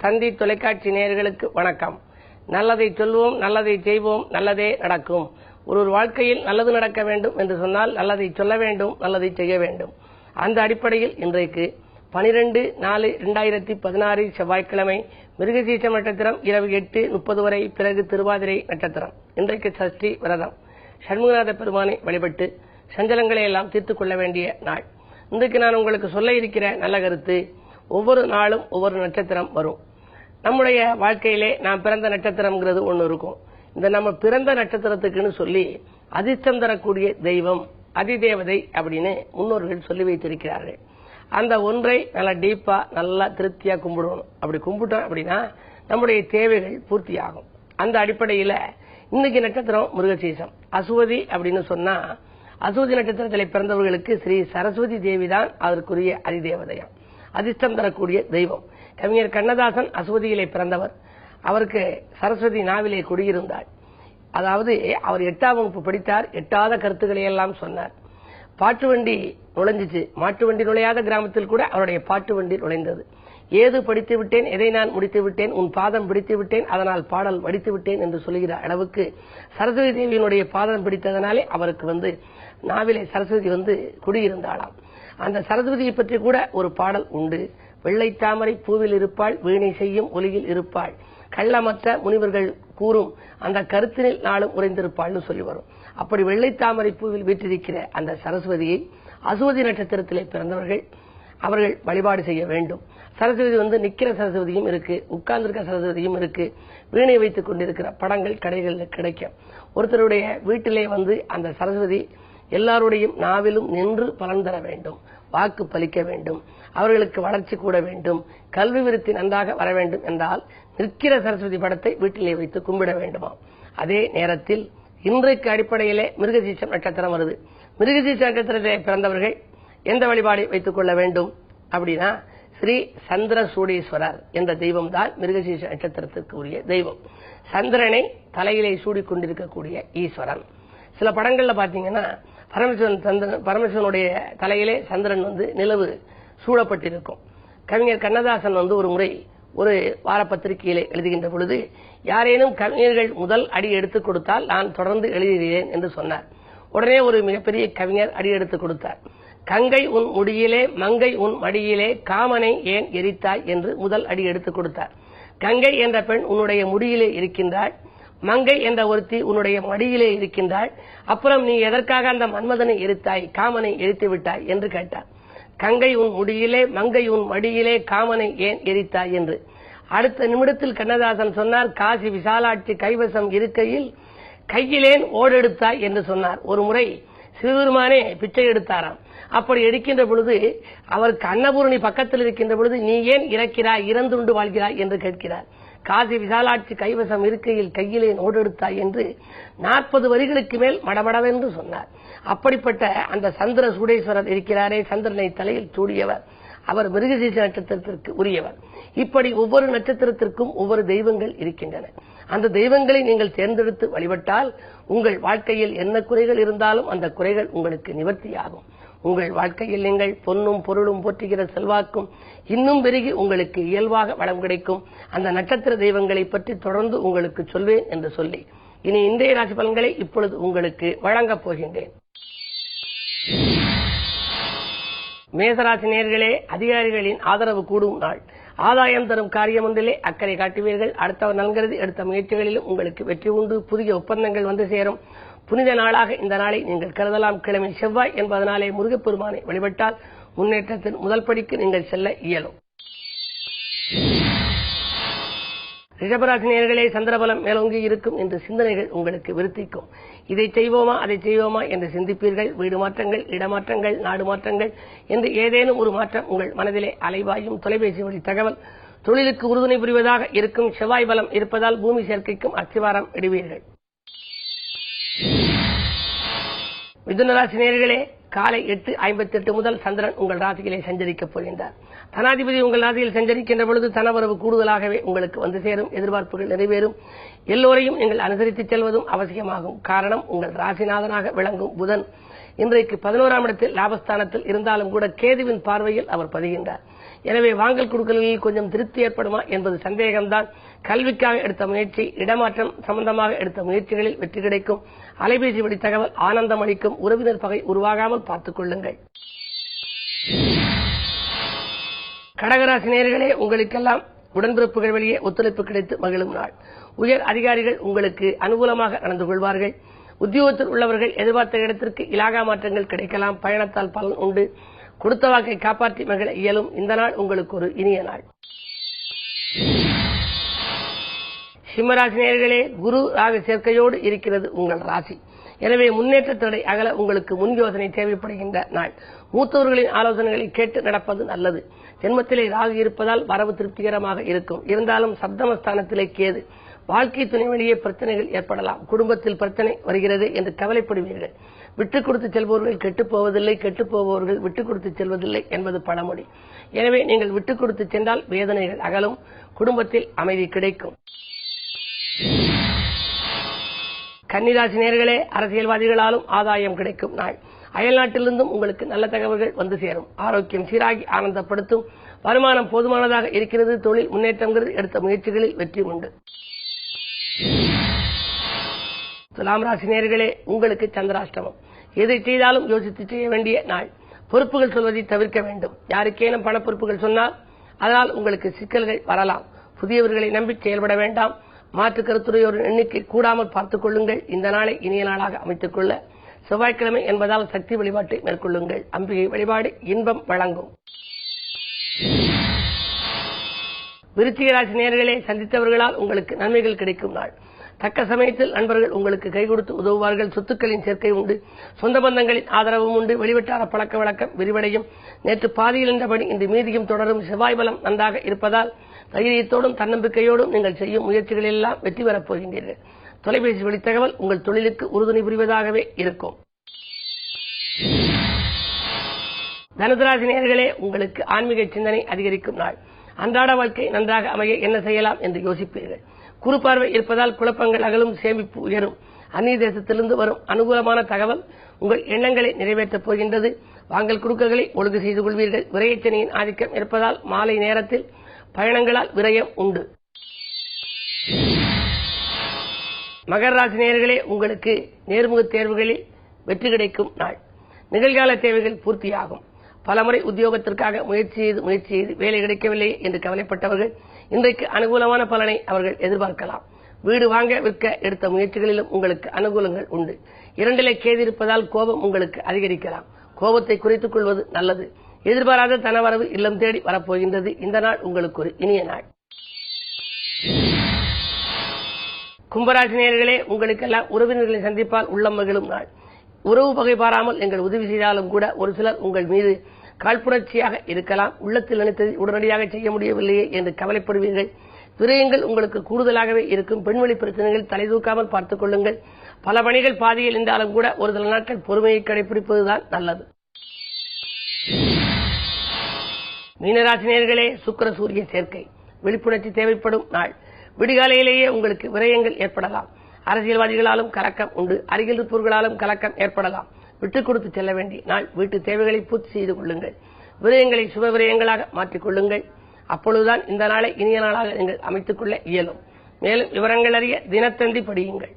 தந்தி தொலைக்காட்சி நேயர்களுக்கு வணக்கம். நல்லதை சொல்வோம், நல்லதை செய்வோம், நல்லதே நடக்கும். ஒரு வாழ்க்கையில் நல்லது நடக்க வேண்டும் என்று சொன்னால் நல்லதை சொல்ல வேண்டும், நல்லதை செய்ய வேண்டும். அந்த அடிப்படையில் இன்றைக்கு 12/4/2016 செவ்வாய்க்கிழமை மிருகசீரிஷம் நட்சத்திரம் இரவு 8:30 வரை, பிறகு திருவாதிரை நட்சத்திரம். இன்றைக்கு சஷ்டி விரதம். சண்முகநாத பெருமானை வழிபட்டு சஞ்சலங்களை எல்லாம் தீர்த்துக் கொள்ள வேண்டிய நாள். இன்றைக்கு நான் உங்களுக்கு சொல்ல இருக்கிற நல்ல கருத்து, ஒவ்வொரு நாளும் ஒவ்வொரு நட்சத்திரம் வரும். நம்முடைய வாழ்க்கையிலே நாம் பிறந்த நட்சத்திரம்ங்கிறது ஒன்று இருக்கும். இந்த நம்ம பிறந்த நட்சத்திரத்துக்குன்னு சொல்லி அதிர்ஷ்டம் தரக்கூடிய தெய்வம் அதிதேவதை அப்படின்னு முன்னோர்கள் சொல்லி வைத்திருக்கிறார்கள். அந்த ஒன்றை நல்லா டீப்பா நல்லா திருப்தியா கும்பிடணும். அப்படி கும்பிட்டோம் அப்படின்னா நம்முடைய தேவைகள் பூர்த்தி ஆகும். அந்த அடிப்படையில இன்னைக்கு நட்சத்திரம் மிருகசீரிஷம். அசுவதி அப்படின்னு சொன்னா, அசுவதி நட்சத்திரத்தில் பிறந்தவர்களுக்கு ஸ்ரீ சரஸ்வதி தேவி தான் அதற்குரிய அதிதேவதையம், அதிர்ஷ்டம் தரக்கூடிய தெய்வம். கவிஞர் கண்ணதாசன் அசுவதியிலே பிறந்தவர். அவருக்கு சரஸ்வதி நாவிலே குடியிருந்தாள். அதாவது அவர் 8ஆம் வகுப்பு படித்தார். எட்டாத கருத்துக்களை எல்லாம் சொன்னார். பாட்டு வண்டி நுழைஞ்சிச்சு. மாட்டு வண்டி நுழையாத கிராமத்தில் கூட அவருடைய பாட்டு வண்டி நுழைந்தது. ஏது படித்து விட்டேன், எதை நான் முடித்து விட்டேன், உன் பாதம் பிடித்து விட்டேன், அதனால் பாடல் வடித்து விட்டேன் என்று சொல்லுகிற அளவுக்கு சரஸ்வதி தேவியினுடைய பாதம் பிடித்ததனாலே அவருக்கு நாவிலே சரஸ்வதி குடியிருந்தாளாம். அந்த சரஸ்வதியை பற்றி கூட ஒரு பாடல் உண்டு. வெள்ளை தாமரை பூவில் இருப்பாள், வீணை செய்யும் ஒலியில் இருப்பாள், கள்ளமற்ற முனிவர்கள் கூறும் அந்த கருத்தினில் நாளும் உறைந்திருப்பாள்னு சொல்லி வரும். அப்படி வெள்ளை தாமரை பூவில் வீற்றிருக்கிற அந்த சரஸ்வதியை அசுவதி நட்சத்திரத்திலே பிறந்தவர்கள் அவர்கள் வழிபாடு செய்ய வேண்டும். சரஸ்வதி நிக்கிற சரஸ்வதியும் இருக்கு, உட்கார்ந்திருக்க சரஸ்வதியும் இருக்கு. வீணை வைத்துக் கொண்டிருக்கிற படங்கள் கடைகளில் கிடைக்கும். ஒருத்தருடைய வீட்டிலே அந்த சரஸ்வதி எல்லாருடையும் நாவிலும் நின்று பலன் தர வேண்டும், வாக்கு பலிக்க வேண்டும், அவர்களுக்கு வளர்ச்சி கூட வேண்டும், கல்வி விருத்தி நன்றாக வர வேண்டும் என்றால் நிற்கிற சரஸ்வதி படத்தை வீட்டிலே வைத்து கும்பிட வேண்டுமா. அதே நேரத்தில் இன்றைக்கு அடிப்படையிலே மிருகசீரிஷம் நட்சத்திரம் வருது. மிருகசீரிஷ நட்சத்திரத்தை பிறந்தவர்கள் எந்த வழிபாடை வைத்துக் கொள்ள வேண்டும் அப்படின்னா, ஸ்ரீ சந்திர சூடீஸ்வரர் என்ற தெய்வம் தான் மிருகசீரிஷ நட்சத்திரத்திற்கு உரிய தெய்வம். சந்திரனை தலையிலே சூடிக்கொண்டிருக்கக்கூடிய ஈஸ்வரன். சில படங்கள்ல பாத்தீங்கன்னா பரமேஸ்வரனுடைய தலையிலே சந்திரன் நிலவு சூழப்பட்டிருக்கும். கவிஞர் கண்ணதாசன் ஒரு முறை ஒரு வார பத்திரிகையிலே எழுதுகின்ற பொழுது, யாரேனும் கவிஞர்கள் முதல் அடி எடுத்துக் கொடுத்தால் நான் தொடர்ந்து எழுதுகிறேன் என்று சொன்னார். உடனே ஒரு மிகப்பெரிய கவிஞர் அடி எடுத்துக் கொடுத்தார். கங்கை உன் முடியிலே மங்கை உன் மடியிலே காமனை ஏன் எரித்தாய் என்று முதல் அடி எடுத்துக் கொடுத்தார். கங்கை என்ற பெண் உன்னுடைய முடியிலே இருக்கின்றாள், மங்கை என்ற ஒருத்தி உன்னுடைய மடியிலே இருக்கின்றாள், அப்புறம் நீ எதற்காக அந்த மன்மதனை எரித்தாய், காமனை எரித்து விட்டாய் என்று கேட்டார். கங்கை உன் முடியிலே மங்கை உன் மடியிலே காமனை ஏன் எரித்தாய் என்று. அடுத்த நிமிடத்தில் கண்ணதாசன் சொன்னார், காசி விசாலாட்சி கைவசம் இருக்கையில் கையிலேன் ஓடெடுத்தாய் என்று சொன்னார். ஒரு முறை சிவபெருமானே பிச்சை எடுத்தாராம். அப்படி எடுக்கின்ற பொழுது அவருக்கு அன்னபூரணி பக்கத்தில் இருக்கின்ற பொழுது, நீ ஏன் இறக்கிறாய், இறந்துண்டு வாழ்கிறாய் என்று கேட்கிறார். காசி விசாலாட்சி கைவசம் இருக்கையில் கையிலே ஓடெடுத்தாய் என்று 40 வரிகளுக்கு மேல் மடமடவென்று சொன்னார். அப்படிப்பட்ட அந்த சந்திர சூடேஸ்வரர் இருக்கிறாரே, சந்திரனை தலையில் சூடியவர், அவர் மிருகசீரிஷ நட்சத்திரத்திற்கு உரியவர். இப்படி ஒவ்வொரு நட்சத்திரத்திற்கும் ஒவ்வொரு தெய்வங்கள் இருக்கின்றன. அந்த தெய்வங்களை நீங்கள் தேர்ந்தெடுத்து வழிபட்டால் உங்கள் வாழ்க்கையில் என்ன குறைகள் இருந்தாலும் அந்த குறைகள் உங்களுக்கு நிவர்த்தியாகும். உங்கள் வாழ்க்கையில் நீங்கள் பொன்னும் பொருளும் போற்றுகிற செல்வாக்கும் இன்னும் பெருகி உங்களுக்கு இயல்பாக வளம் கிடைக்கும். அந்த நட்சத்திர தெய்வங்களை பற்றி தொடர்ந்து உங்களுக்கு சொல்வேன் என்று சொல்லி இனி இன்றைய ராசி பலன்களை இப்பொழுது உங்களுக்கு வழங்கப் போகின்றேன். மேசராசி நேயர்களே, அதிகாரிகளின் ஆதரவு கூடும் நாள். ஆதாயம் தரும் காரியம் ஒன்றிலே அக்கறை காட்டுவீர்கள். அடுத்தவர் நல்கருதி எடுத்த முயற்சிகளிலும் உங்களுக்கு வெற்றி உண்டு. புதிய ஒப்பந்தங்கள் சேரும். புனித நாளாக இந்த நாளை நீங்கள் கருதலாம். கிழமை செவ்வாய் என்பதனாலே முருகப்பெருமானை வழிபட்டால் முன்னேற்றத்தின் முதல் படிக்கு நீங்கள் செல்ல இயலும். ரிஷபராசி நேயர்களே, சந்திரபலம் மேலோங்கி இருக்கும் என்று சிந்தனைகள் உங்களுக்கு விருத்திக்கும். இதை செய்வோமா அதை செய்வோமா என்று சிந்திப்பீர்கள். வீடு மாற்றங்கள், இடமாற்றங்கள், நாடு மாற்றங்கள் என்று ஏதேனும் ஒரு மாற்றம் உங்கள் மனதிலே அலைவாயும். தொலைபேசி வழி தகவல் தொழிலுக்கு உறுதுணை புரிவதாக இருக்கும். செவ்வாய் பலம் இருப்பதால் பூமி சேர்க்கைக்கும் அஸ்திவாரம் இடுவீர்கள். மிதுனராசி நேயர்களே, காலை 8:58 முதல் சந்திரன் உங்கள் ராசியிலே சஞ்சரிக்கப் போகின்றார். தனாதிபதி உங்கள் ராசியில் சஞ்சரிக்கின்ற பொழுது தனவரவு கூடுதலாகவே உங்களுக்கு சேரும். எதிர்பார்ப்புகள் நிறைவேறும். எல்லோரையும் நீங்கள் அனுசரித்து செல்வதும் அவசியமாகும். காரணம், உங்கள் ராசிநாதனாக விளங்கும் புதன் இன்றைக்கு 11ஆம் இடத்தில் லாபஸ்தானத்தில் இருந்தாலும் கூட கேதுவின் பார்வையில் அவர் பதிகின்றார். எனவே வாங்கல் கொடுக்கல்களில் கொஞ்சம் திருப்தி ஏற்படுமா என்பது சந்தேகம்தான். கல்விக்காக எடுத்த முயற்சி, இடமாற்றம் சம்பந்தமாக எடுத்த முயற்சிகளில் வெற்றி கிடைக்கும். அலைபேசி வழி தகவல் ஆனந்தம் அளிக்கும். உறவினர் பகை உருவாகாமல் பார்த்துக் கொள்ளுங்கள். கடகராசி நேயர்களே, உங்களுக்கெல்லாம் உடன்பிறப்புகள் வழியே ஒத்துழைப்பு கிடைத்து மகிழும் நாள். உயர் அதிகாரிகள் உங்களுக்கு அனுகூலமாக நடந்து கொள்வார்கள். உத்தியோகத்தில் உள்ளவர்கள் எதிர்பார்த்த இடத்திற்கு இலாகா மாற்றங்கள் கிடைக்கலாம். பயணத்தால் பலன் உண்டு. கொடுத்த வாக்கை காப்பாற்றி மகிழ இயலும். இந்த நாள் உங்களுக்கு ஒரு இனிய நாள். சிம்மராசி நேயர்களே, குரு ராகு சேர்க்கையோடு இருக்கிறது உங்கள் ராசி. எனவே முன்னேற்ற தடை அகல உங்களுக்கு முன் யோசனை தேவைப்படுகின்ற நாள். மூத்தவர்களின் ஆலோசனைகளை கேட்டு நடப்பது நல்லது. ஜென்மத்திலே ராகு இருப்பதால் வரவு திருப்திகரமாக இருக்கும். இருந்தாலும் சப்தமஸ்தானத்திலே கேது. வாழ்க்கை துணை வழியே பிரச்சனைகள் ஏற்படலாம். குடும்பத்தில் பிரச்சனை வருகிறது என்று கவலைப்படுவீர்கள். விட்டுக் கொடுத்து செல்பவர்கள் கெட்டுப் போவதில்லை, கெட்டுப் போபவர்கள் விட்டுக் கொடுத்து செல்வதில்லை என்பது பழமொழி. எனவே நீங்கள் விட்டுக் கொடுத்து சென்றால் வேதனைகள் அகலும். குடும்பத்தில் அமைதி கிடைக்கும். கன்னிராசி நேயர்களே, அரசியல்வாதிகளாலும் ஆதாயம் கிடைக்கும் நாள். அயல்நாட்டிலிருந்தும் உங்களுக்கு நல்ல தகவல்கள் வந்து சேரும். ஆரோக்கியம் சீராகி ஆனந்தப்படுத்தும். வருமானம் போதுமானதாக இருக்கிறது. தொழில் முன்னேற்றங்கிறது எடுத்த முயற்சிகளில் வெற்றி உண்டு. துலாம் ராசி நேயர்களே, உங்களுக்கு சந்திராஷ்டமம். எதை செய்தாலும் யோசித்து செய்ய வேண்டிய நாள். பொறுப்புகள் சொல்வதை தவிர்க்க வேண்டும். யாருக்கேனும் பண பொறுப்புகள் சொன்னால் அதனால் உங்களுக்கு சிக்கல்கள் வரலாம். புதியவர்களை நம்பி செயல்பட வேண்டாம். மாற்று கருத்துரையோரின் எண்ணிக்கை கூடாமல் பார்த்துக் கொள்ளுங்கள். இந்த நாளை இனிய நாளாக அமைத்துக் கொள்ள செவ்வாய்க்கிழமை என்பதால் சக்தி வழிபாட்டை மேற்கொள்ளுங்கள். அம்பிகை வழிபாடு இன்பம் வழங்கும். விருச்சிக ராசி நேயர்களே, சந்தித்தவர்களால் உங்களுக்கு நன்மைகள் கிடைக்கும் நாள். தக்க சமயத்தில் நண்பர்கள் உங்களுக்கு கை கொடுத்து உதவுவார்கள். சொத்துக்களின் சேர்க்கை உண்டு. சொந்த பந்தங்களின் ஆதரவும் உண்டு. வெளிவட்டார பழக்க வழக்கம் விரிவடையும். நேற்று பாதியில் நின்றபடி இன்று மீதியும் தொடரும். செவ்வாய் பலம் நன்றாக இருப்பதால் தைரியத்தோடும் தன்னம்பிக்கையோடும் நீங்கள் செய்யும் முயற்சிகளில் எல்லாம் வெற்றி பெறப் போகின்றீர்கள். தொலைபேசி வழி தகவல் உங்கள் தொழிலுக்கு உறுதுணை புரிவதாகவே இருக்கும். தனுசு நேயர்களே, உங்களுக்கு ஆன்மீக சிந்தனை அதிகரிக்கும் நாள். அன்றாட வாழ்க்கை நன்றாக அமைய என்ன செய்யலாம் என்று யோசிப்பீர்கள். குறு பார்வை இருப்பதால் குழப்பங்கள் அகலும். சேமிப்பு உயரும். அந்நிய தேசத்திலிருந்து வரும் அனுகூலமான தகவல் உங்கள் எண்ணங்களை நிறைவேற்றப் போகின்றது. வாங்கல் கொடுக்கல்களை ஒழுங்கு செய்து கொள்வீர்கள். விரயச்சனியின் ஆதிக்கம் இருப்பதால் மாலை நேரத்தில் பயணங்களால் விரயம் உண்டு. மகர ராசி நேயர்களே, உங்களுக்கு நேர்முக தேர்வுகளில் வெற்றி கிடைக்கும் நாள். நிகழ்கால தேவைகள் பூர்த்தியாகும். பலமுறை உத்தியோகத்திற்காக முயற்சி செய்து வேலை கிடைக்கவில்லை என்று கவலைப்பட்டவர்கள் இன்றைக்கு அனுகூலமான பலனை அவர்கள் எதிர்பார்க்கலாம். வீடு வாங்க விற்க எடுத்த முயற்சிகளிலும் உங்களுக்கு அனுகூலங்கள் உண்டு. 2 கேது இருப்பதால் கோபம் உங்களுக்கு அதிகரிக்கலாம். கோபத்தை குறைத்துக் கொள்வது நல்லது. எதிர்பாராத தனவரவு இல்லம் தேடி வரப்போகின்றது. இந்த நாள் உங்களுக்கு ஒரு இனிய நாள். கும்பராசி நேயர்களே, உங்களுக்கெல்லாம் உறவினர்களை சந்திப்பால் உள்ளம் மகிழும் நாள். உறவு பகை பாராமல் எங்கள் உதவி செய்தாலும் கூட ஒரு சிலர் உங்கள் மீது காழ்ப்புணர்ச்சியாக இருக்கலாம். உள்ளத்தில் நினைத்ததை உடனடியாக செய்ய முடியவில்லையே என்று கவலைப்படுவீர்கள். விரயங்கள் உங்களுக்கு கூடுதலாகவே இருக்கும். பெண்வெளி பிரச்சனைகள் தலை தூக்காமல் பார்த்துக் கொள்ளுங்கள். பல பணிகள் பாதியில் இருந்தாலும் கூட ஒரு சில நாட்கள் பொறுமையை கடைபிடிப்பதுதான் நல்லது. மீனராசி நேயர்களே, சுக்கிர சூரிய சேர்க்கை. விழிப்புணர்ச்சி தேவைப்படும் நாள். விடிகாலையிலேயே உங்களுக்கு விரயங்கள் ஏற்படலாம். அரசியல்வாதிகளாலும் கலக்கம் உண்டு. அருகில் இருப்பவர்களாலும் கலக்கம் ஏற்படலாம். விட்டுக் கொடுத்து செல்ல வேண்டிய நாள். வீட்டு தேவைகளை பூர்த்தி செய்து கொள்ளுங்கள். விரயங்களை சுப விரயங்களாக மாற்றிக் கொள்ளுங்கள். அப்பொழுதுதான் இந்த நாளை இனிய நாளாக நீங்கள் அமைத்துக் கொள்ள இயலும். மேலும் விவரங்கள் அறிய தினத்தந்தி படியுங்கள்.